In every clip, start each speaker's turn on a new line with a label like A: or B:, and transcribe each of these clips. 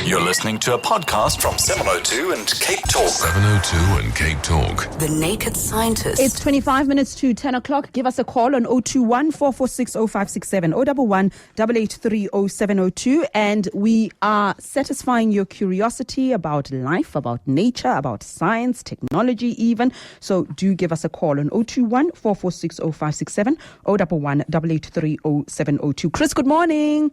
A: You're listening to a podcast from 702 and Cape Talk.
B: 702 and Cape Talk.
C: The Naked Scientist.
D: It's 25 minutes to 10 o'clock. Give us a call on 021 446 0567 011 883 0702. And we are satisfying your curiosity about life, about nature, about science, technology even. So do give us a call on 021 446 0567 011 883 0702. Chris, good morning.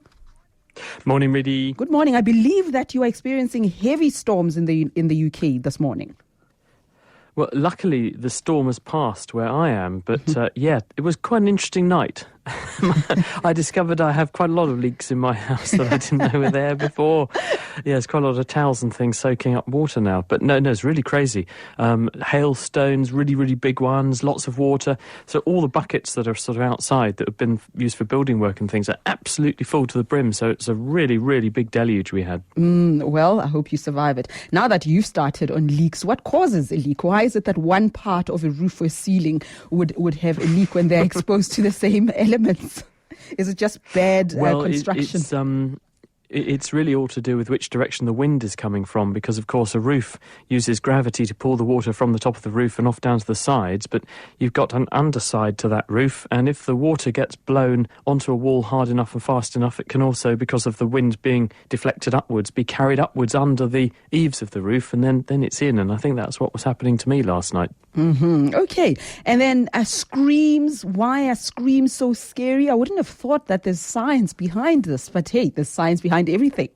E: Morning, Riddy.
D: Good morning. I believe that you are experiencing heavy storms in the UK this morning.
E: Well, luckily the storm has passed where I am, but yeah, it was quite an interesting night. I discovered I have quite a lot of leaks in my house that I didn't know were there before. Yeah, there's quite a lot of towels and things soaking up water now. But no, it's really crazy. Hailstones, really, really big ones, lots of water. So all the buckets that are sort of outside that have been used for building work and things are absolutely full to the brim. So it's a really, really big deluge we had.
D: Well, I hope you survive it. Now that you've started on leaks, what causes a leak? Why is it that one part of a roof or ceiling would have a leak when they're exposed to the same elements? Is it just bad construction?
E: It's really all to do with which direction the wind is coming from, because, of course, a roof uses gravity to pull the water from the top of the roof and off down to the sides, but you've got an underside to that roof, and if the water gets blown onto a wall hard enough and fast enough, it can also, because of the wind being deflected upwards, be carried upwards under the eaves of the roof, and then it's in, and I think that's what was happening to me last night.
D: Okay. And then screams. Why are screams so scary? I wouldn't have thought that there's science behind this, but hey, there's science behind everything.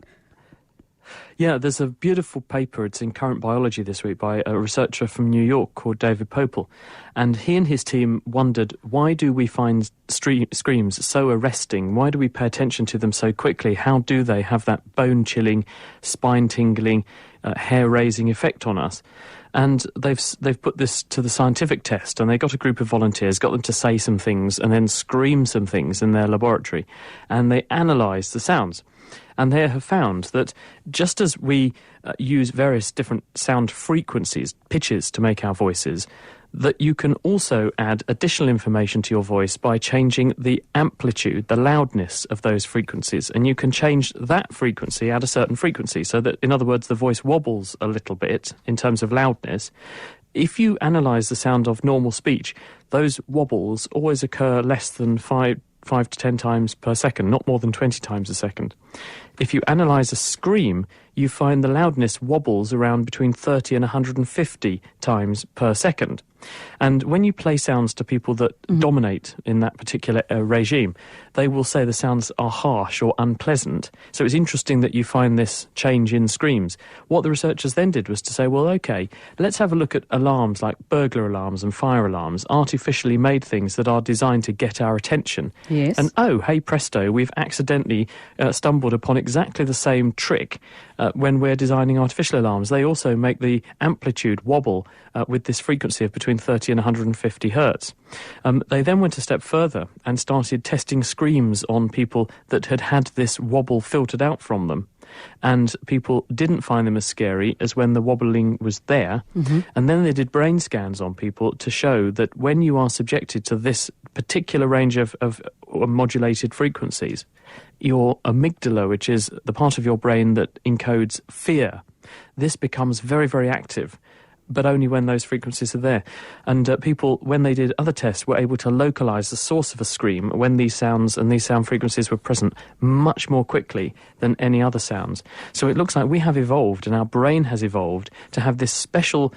E: Yeah, there's a beautiful paper, it's in Current Biology this week, by a researcher from New York called David Popel. And he and his team wondered, why do we find screams so arresting? Why do we pay attention to them so quickly? How do they have that bone-chilling, spine-tingling, hair-raising effect on us? And they've put this to the scientific test, and they got a group of volunteers, got them to say some things and then scream some things in their laboratory, and they analysed the sounds. And they have found that just as we use various different sound frequencies, pitches, to make our voices, that you can also add additional information to your voice by changing the amplitude, the loudness of those frequencies. And you can change that frequency at a certain frequency, so that, in other words, the voice wobbles a little bit in terms of loudness. If you analyse the sound of normal speech, those wobbles always occur less than 5 to 10 times per second, not more than 20 times a second. If you analyse a scream, you find the loudness wobbles around between 30 and 150 times per second. And when you play sounds to people that dominate in that particular regime, they will say the sounds are harsh or unpleasant. So it's interesting that you find this change in screams. What the researchers then did was to say, well, OK, let's have a look at alarms like burglar alarms and fire alarms, artificially made things that are designed to get our attention.
D: Yes.
E: And oh, hey presto, we've accidentally stumbled upon exactly the same trick when we're designing artificial alarms. They also make the amplitude wobble with this frequency of between 30 and 150 hertz. They then went a step further and started testing screams on people that had this wobble filtered out from them. And people didn't find them as scary as when the wobbling was there. And then they did brain scans on people to show that when you are subjected to this particular range of modulated frequencies, your amygdala, which is the part of your brain that encodes fear, this becomes very, very active, but only when those frequencies are there. And people, when they did other tests, were able to localise the source of a scream when these sounds and these sound frequencies were present much more quickly than any other sounds. So it looks like we have evolved, and our brain has evolved, to have this special,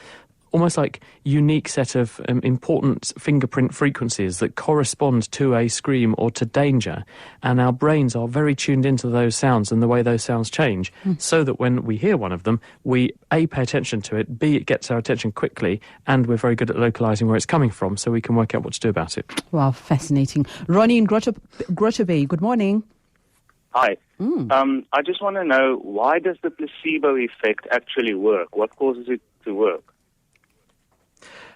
E: almost like unique set of important fingerprint frequencies that correspond to a scream or to danger. And our brains are very tuned into those sounds and the way those sounds change, so that when we hear one of them, we A, pay attention to it, B, it gets our attention quickly, and we're very good at localising where it's coming from, so we can work out what to do about it.
D: Wow, fascinating. Ronnie in Grotto Bay, good morning.
F: Hi. I just want to know, why does the placebo effect actually work? What causes it to work?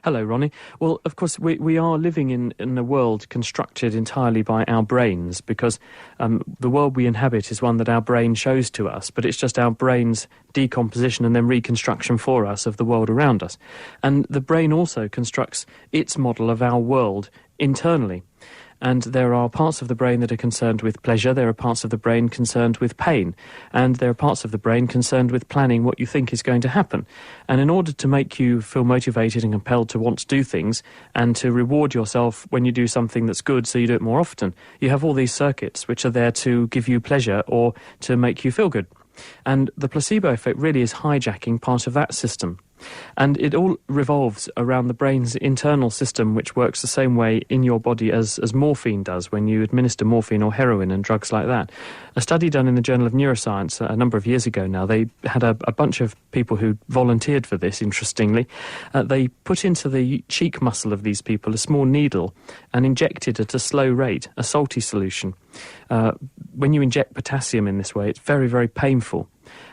E: Hello, Ronnie. Well, of course, we are living in a world constructed entirely by our brains, because the world we inhabit is one that our brain shows to us, but it's just our brain's decomposition and then reconstruction for us of the world around us. And the brain also constructs its model of our world internally. And there are parts of the brain that are concerned with pleasure, there are parts of the brain concerned with pain, and there are parts of the brain concerned with planning what you think is going to happen. And in order to make you feel motivated and compelled to want to do things and to reward yourself when you do something that's good so you do it more often, you have all these circuits which are there to give you pleasure or to make you feel good. And the placebo effect really is hijacking part of that system. And it all revolves around the brain's internal system, which works the same way in your body as morphine does when you administer morphine or heroin and drugs like that. A study done in the Journal of Neuroscience a number of years ago now, they had a bunch of people who volunteered for this, interestingly. They put into the cheek muscle of these people a small needle and injected at a slow rate a salty solution. When you inject potassium in this way, it's very, very painful.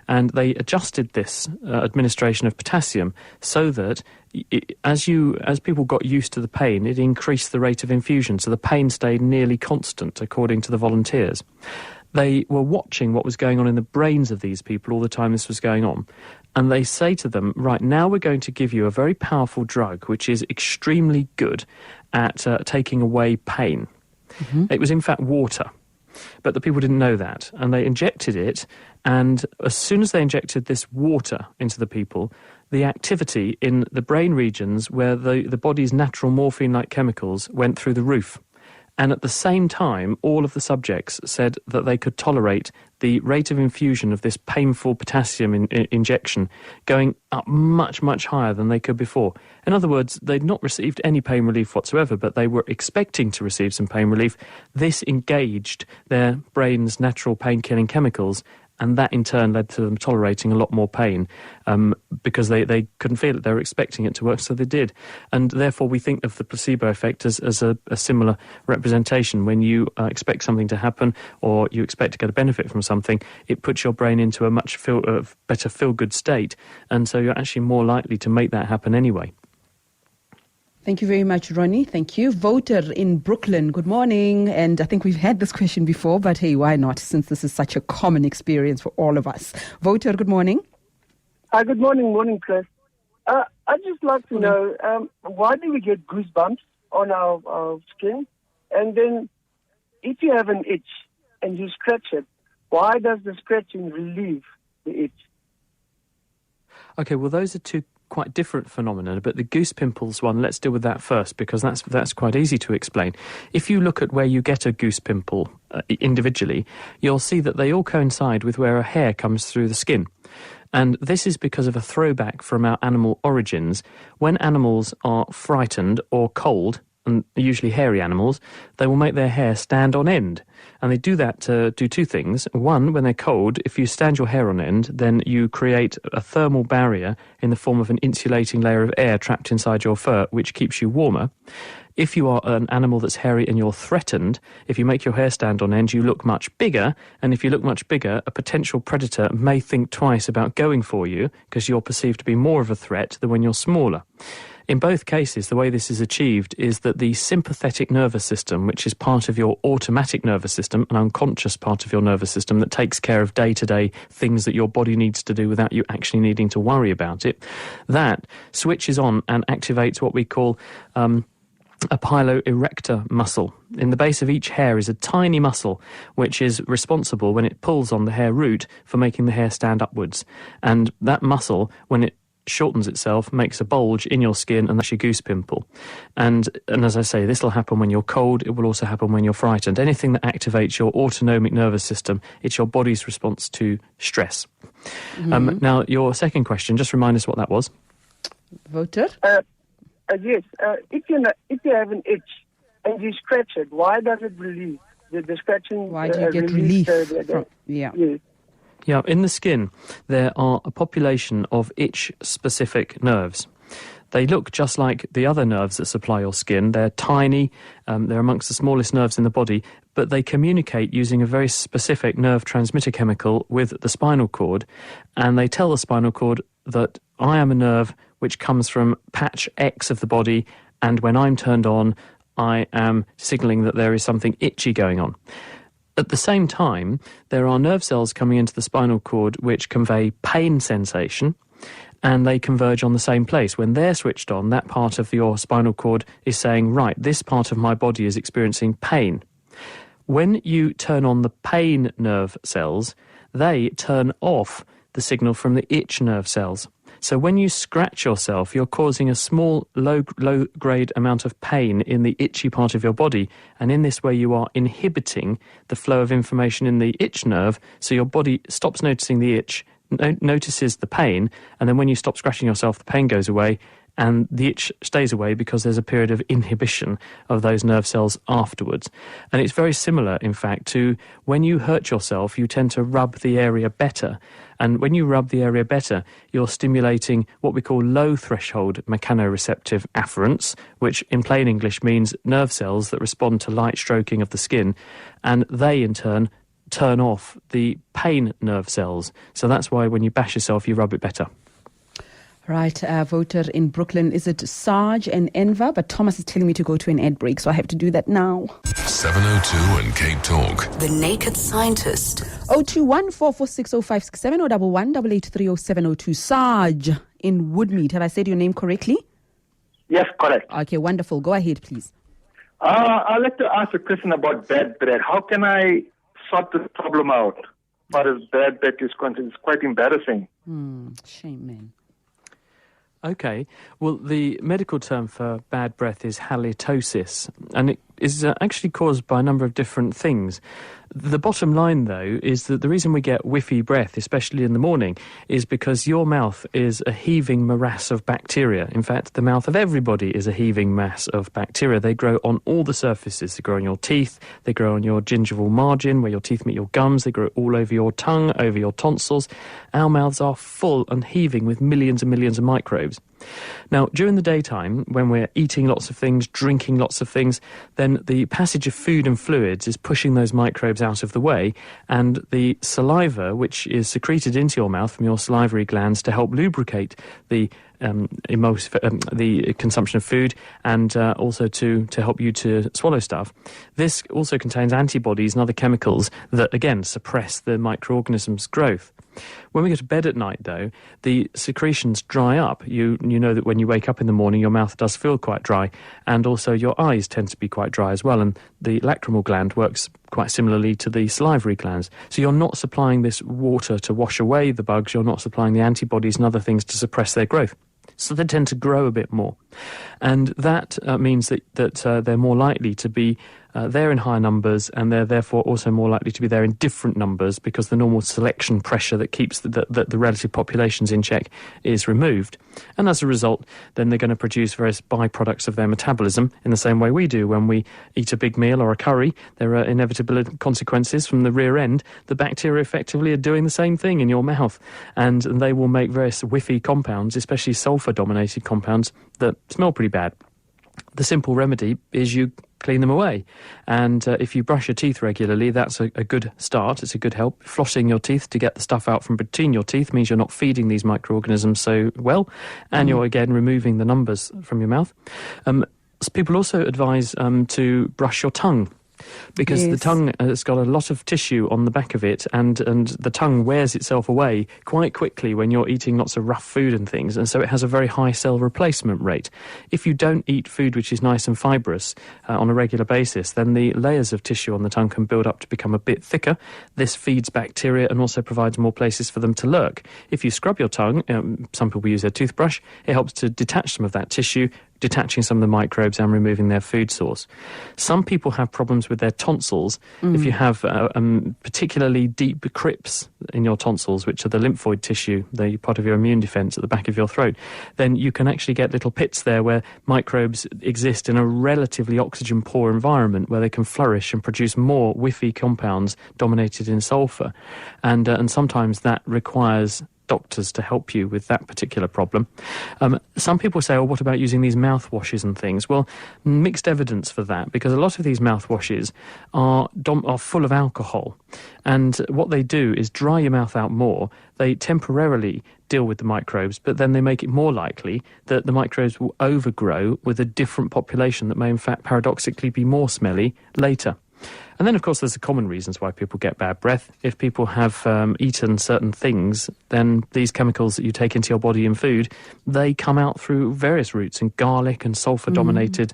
E: And they adjusted this administration of potassium so that as people got used to the pain, it increased the rate of infusion, so the pain stayed nearly constant, according to the volunteers. They were watching what was going on in the brains of these people all the time this was going on. And they say to them, right, now we're going to give you a very powerful drug which is extremely good at taking away pain. Mm-hmm. It was in fact water. But the people didn't know that, and they injected it, and as soon as they injected this water into the people, the activity in the brain regions where the body's natural morphine-like chemicals went through the roof. And at the same time, all of the subjects said that they could tolerate the rate of infusion of this painful potassium injection going up much, much higher than they could before. In other words, they'd not received any pain relief whatsoever, but they were expecting to receive some pain relief. This engaged their brain's natural pain-killing chemicals, and that in turn led to them tolerating a lot more pain because they couldn't feel it. They were expecting it to work, so they did. And therefore we think of the placebo effect as a similar representation. When you expect something to happen or you expect to get a benefit from something, it puts your brain into a much better feel-good state, and so you're actually more likely to make that happen anyway.
D: Thank you very much, Ronnie. Thank you. Voter in Brooklyn, good morning. And I think we've had this question before, but hey, why not, since this is such a common experience for all of us. Voter, good morning.
C: Good morning. Morning, Chris. I'd just like to know, why do we get goosebumps on our skin? And then if you have an itch and you scratch it, why does the scratching relieve the itch?
E: Okay, well, those are two quite different phenomena, but the goose pimples one, let's deal with that first, because that's quite easy to explain. If you look at where you get a goose pimple individually, you'll see that they all coincide with where a hair comes through the skin. And this is because of a throwback from our animal origins. When animals are frightened or cold, and usually hairy animals, they will make their hair stand on end. And they do that to do two things. One, when they're cold, if you stand your hair on end, then you create a thermal barrier in the form of an insulating layer of air trapped inside your fur, which keeps you warmer. If you are an animal that's hairy and you're threatened, if you make your hair stand on end, you look much bigger. And if you look much bigger, a potential predator may think twice about going for you because you're perceived to be more of a threat than when you're smaller. In both cases, the way this is achieved is that the sympathetic nervous system, which is part of your automatic nervous system, an unconscious part of your nervous system that takes care of day-to-day things that your body needs to do without you actually needing to worry about it, that switches on and activates what we call a piloerector muscle. In the base of each hair is a tiny muscle which is responsible, when it pulls on the hair root, for making the hair stand upwards. And that muscle, when it shortens itself, makes a bulge in your skin, and that's your goose pimple. And as I say, this will happen when you're cold. It will also happen when you're frightened. Anything that activates your autonomic nervous system, it's your body's response to stress. Mm-hmm. Now, your second question, just remind us what that was.
D: Voter?
C: Yes. If you have an itch and you scratch it, why does it relieve? The scratching.
D: Why do you get relief?
C: Yes.
E: Yeah, in the skin, there are a population of itch-specific nerves. They look just like the other nerves that supply your skin. They're tiny, they're amongst the smallest nerves in the body, but they communicate using a very specific nerve transmitter chemical with the spinal cord, and they tell the spinal cord that I am a nerve which comes from patch X of the body, and when I'm turned on, I am signalling that there is something itchy going on. At the same time, there are nerve cells coming into the spinal cord which convey pain sensation, and they converge on the same place. When they're switched on, that part of your spinal cord is saying, right, this part of my body is experiencing pain. When you turn on the pain nerve cells, they turn off the signal from the itch nerve cells. So when you scratch yourself, you're causing a small, low-grade amount of pain in the itchy part of your body. And in this way, you are inhibiting the flow of information in the itch nerve, so your body stops noticing the itch, notices the pain, and then when you stop scratching yourself, the pain goes away, and the itch stays away because there's a period of inhibition of those nerve cells afterwards. And it's very similar, in fact, to when you hurt yourself, you tend to rub the area better. And when you rub the area better, you're stimulating what we call low-threshold mechanoreceptive afferents, which in plain English means nerve cells that respond to light stroking of the skin, and they, in turn, turn off the pain nerve cells. So that's why when you bash yourself, you rub it better.
D: Right, voter in Brooklyn, is it Sarge and Enva? But Thomas is telling me to go to an ad break, so I have to do that now.
B: 702 and Cape Talk.
G: The Naked Scientist.
D: 021 446 0567 or 11 Sarge in Woodmead. Have I said your name correctly?
H: Yes, correct.
D: Okay, wonderful. Go ahead, please.
H: I'd like to ask a question about bad breath. How can I sort this problem out? As far as bad breath is concerned, it's quite embarrassing.
D: Shame, man.
E: Okay, well, the medical term for bad breath is halitosis, and it is actually caused by a number of different things. The bottom line, though, is that the reason we get whiffy breath, especially in the morning, is because your mouth is a heaving morass of bacteria. In fact, the mouth of everybody is a heaving mass of bacteria. They grow on all the surfaces. They grow on your teeth, they grow on your gingival margin, where your teeth meet your gums, they grow all over your tongue, over your tonsils. Our mouths are full and heaving with millions and millions of microbes. Now, during the daytime, when we're eating lots of things, drinking lots of things, then the passage of food and fluids is pushing those microbes out of the way, and the saliva, which is secreted into your mouth from your salivary glands to help lubricate the the consumption of food and also to help you to swallow stuff. This also contains antibodies and other chemicals that, again, suppress the microorganisms' growth. When we go to bed at night, though, the secretions dry up. You know that when you wake up in the morning, your mouth does feel quite dry, and also your eyes tend to be quite dry as well, and the lacrimal gland works quite similarly to the salivary glands. So you're not supplying this water to wash away the bugs, you're not supplying the antibodies and other things to suppress their growth. So they tend to grow a bit more. And that means that they're more likely to be there in higher numbers, and they're therefore also more likely to be there in different numbers because the normal selection pressure that keeps the relative populations in check is removed. And as a result, then they're going to produce various byproducts of their metabolism in the same way we do. When we eat a big meal or a curry, there are inevitable consequences from the rear end. The bacteria effectively are doing the same thing in your mouth, and they will make various whiffy compounds, especially sulfur-dominated compounds, that smell pretty bad. The simple remedy is you clean them away. And if you brush your teeth regularly, that's a good start. It's a good help. Flossing your teeth to get the stuff out from between your teeth means you're not feeding these microorganisms so well, and you're, again, removing the numbers from your mouth. People also advise to brush your tongue, because the tongue has got a lot of tissue on the back of it, and the tongue wears itself away quite quickly when you're eating lots of rough food and things, and so it has a very high cell replacement rate. If you don't eat food which is nice and fibrous on a regular basis, then the layers of tissue on the tongue can build up to become a bit thicker. This feeds bacteria and also provides more places for them to lurk. If you scrub your tongue, some people use their toothbrush, it helps to detach some of that tissue, detaching some of the microbes and removing their food source. Some people have problems with their tonsils. If you have particularly deep crypts in your tonsils, which are the lymphoid tissue, the part of your immune defense at the back of your throat, then you can actually get little pits there where microbes exist in a relatively oxygen-poor environment where they can flourish and produce more whiffy compounds dominated in sulfur. And sometimes that requires doctors to help you with that particular problem. Some people say, what about using these mouthwashes and things? Well, mixed evidence for that, because a lot of these mouthwashes are full of alcohol. And what they do is dry your mouth out more. They temporarily deal with the microbes, but then they make it more likely that the microbes will overgrow with a different population that may, in fact, paradoxically be more smelly later. And then, of course, there's the common reasons why people get bad breath. If people have eaten certain things, then these chemicals that you take into your body in food, they come out through various routes, and garlic and sulfur-dominated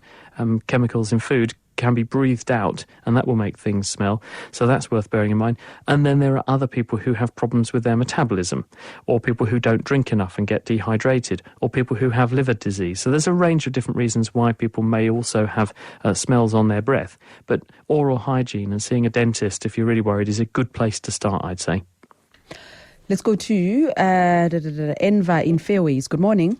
E: chemicals in food can be breathed out, and that will make things smell. So that's worth bearing in mind. And then there are other people who have problems with their metabolism, or people who don't drink enough and get dehydrated, or people who have liver disease. So there's a range of different reasons why people may also have smells on their breath. But oral hygiene and seeing a dentist, if you're really worried, is a good place to start, I'd say.
D: Let's go to Enva in Fairways. Good morning.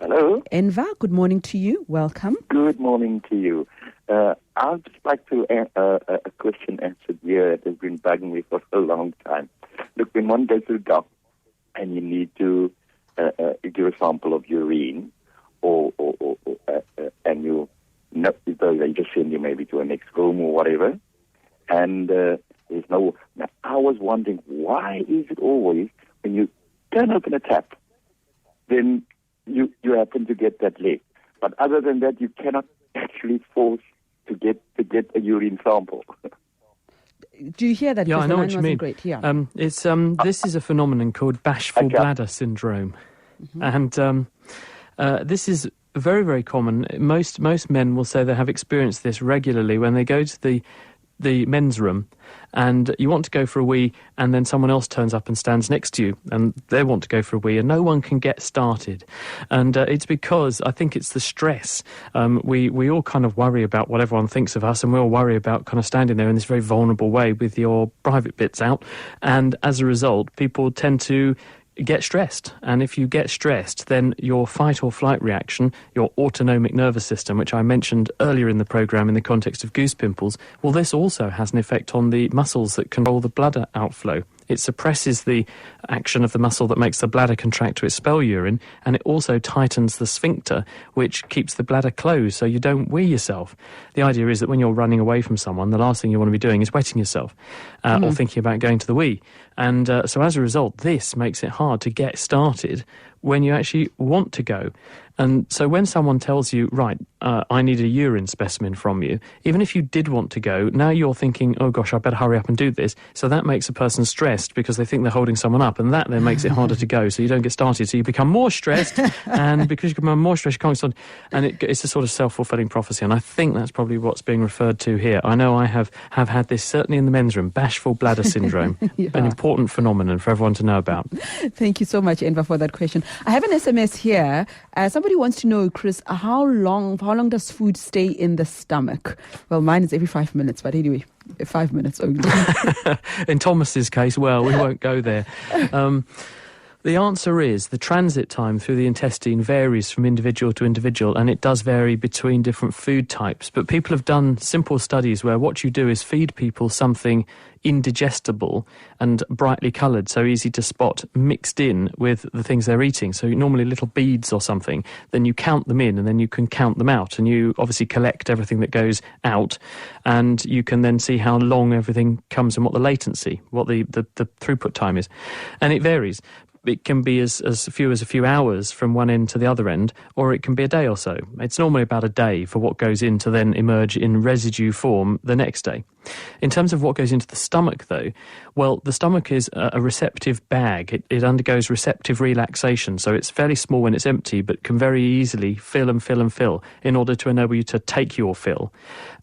I: Hello.
D: Enva, good morning to you. Welcome.
I: Good morning to you. I'd just like to a question answered here that has been bugging me for a long time. Look, when one goes to the doctor and you need to give a sample of urine, and you know, they just send you maybe to a next room or whatever, and there's no. Now, I was wondering, why is it always when you turn open a tap, then you happen to get that leak. But other than that, you cannot actually force to get a urine sample.
D: Do you hear that?
E: Yeah, I know what you mean.
D: Great. Yeah.
E: This is a phenomenon called bashful bladder syndrome. And this is very, very common. Most men will say they have experienced this regularly when they go to the men's room and you want to go for a wee, and then someone else turns up and stands next to you and they want to go for a wee, and no one can get started. And it's because I think it's the stress. We all kind of worry about what everyone thinks of us, and we all worry about kind of standing there in this very vulnerable way with your private bits out, and as a result people tend to get stressed. And if you get stressed, then your fight or flight reaction, your autonomic nervous system, which I mentioned earlier in the programme in the context of goose pimples, well, this also has an effect on the muscles that control the bladder outflow. It suppresses the action of the muscle that makes the bladder contract to expel urine, and it also tightens the sphincter, which keeps the bladder closed so you don't wee yourself. The idea is that when you're running away from someone, the last thing you want to be doing is wetting yourself or thinking about going to the wee. And so as a result, this makes it hard to get started when you actually want to go. And so when someone tells you, right, I need a urine specimen from you, even if you did want to go, now you're thinking, oh gosh, I better hurry up and do this. So that makes a person stressed because they think they're holding someone up, and that then makes it harder to go. So you don't get started. So you become more stressed, and because you become more stressed, you can't start. And it's a sort of self-fulfilling prophecy. And I think that's probably what's being referred to here. I know I have had this, certainly in the men's room, bashful bladder syndrome, an important phenomenon for everyone to know about.
D: Thank you so much, Enva, for that question. I have an SMS here. Somebody wants to know, Chris, how long does food stay in the stomach? Well, mine is every 5 minutes, but anyway, 5 minutes only.
E: In Thomas's case, well, we won't go there. The answer is the transit time through the intestine varies from individual to individual, and it does vary between different food types. But people have done simple studies where what you do is feed people something indigestible and brightly coloured, so easy to spot, mixed in with the things they're eating. So normally little beads or something, then you count them in and then you can count them out, and you obviously collect everything that goes out, and you can then see how long everything comes and what the latency, what the throughput time is. And it varies. It can be as few as a few hours from one end to the other end, or it can be a day or so. It's normally about a day for what goes in to then emerge in residue form the next day. In terms of what goes into the stomach, though, well, the stomach is a receptive bag. It undergoes receptive relaxation, so it's fairly small when it's empty, but can very easily fill and fill and fill in order to enable you to take your fill.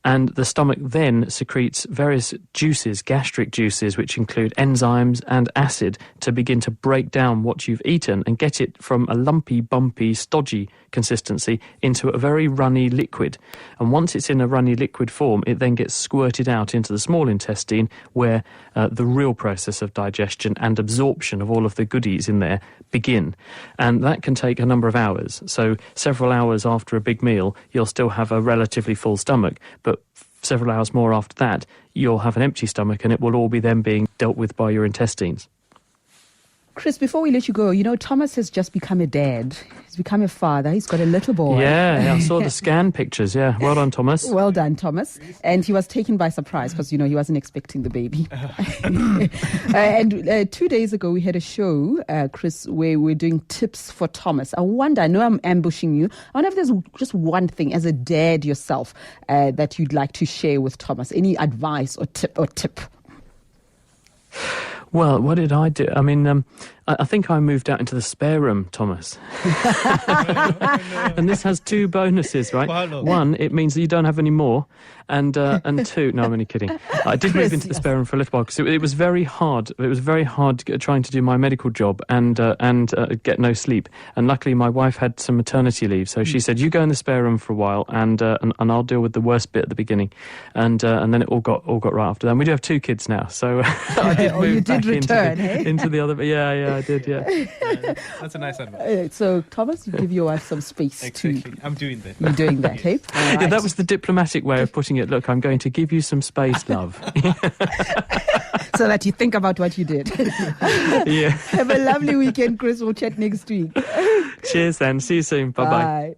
E: And the stomach then secretes various juices, gastric juices, which include enzymes and acid, to begin to break down what you've eaten and get it from a lumpy, bumpy, stodgy consistency into a very runny liquid. And once it's in a runny liquid form, it then gets squirted out into the small intestine, where the real process of digestion and absorption of all of the goodies in there begin. And that can take a number of hours. So several hours after a big meal, you'll still have a relatively full stomach, but several hours more after that, you'll have an empty stomach, and it will all be then being dealt with by your intestines.
D: Chris, before we let you go, Thomas has just become a dad. He's become a father. He's got a little boy.
E: Yeah, I saw the scan pictures. Yeah, well done, Thomas.
D: Well done, Thomas. And he was taken by surprise because, he wasn't expecting the baby. And 2 days ago, we had a show, Chris, where we're doing tips for Thomas. I know I'm ambushing you. I wonder if there's just one thing as a dad yourself that you'd like to share with Thomas. Any advice or tip?
E: Well, what did I do? I mean, I think I moved out into the spare room, Thomas. And this has two bonuses, right? One, it means that you don't have any more. And two, no, I'm only kidding. I did move into the spare room for a little while because it was very hard. It was very hard trying to do my medical job and get no sleep. And luckily, my wife had some maternity leave, so she said, "You go in the spare room for a while, and I'll deal with the worst bit at the beginning." And then it all got right after that. And we do have 2 kids now, so I did move back into the other. Yeah, I did. Yeah,
J: that's a nice advice.
D: So, Thomas, you give your wife some space.
J: Exactly. I'm doing that.
D: You're doing that, hey? Right.
E: Yeah, that was the diplomatic way of putting it. Look, I'm going to give you some space, love.
D: So that you think about what you did.
E: Yeah.
D: Have a lovely weekend, Chris. We'll chat next week.
E: Cheers then. See you soon. Bye-bye.
D: Bye.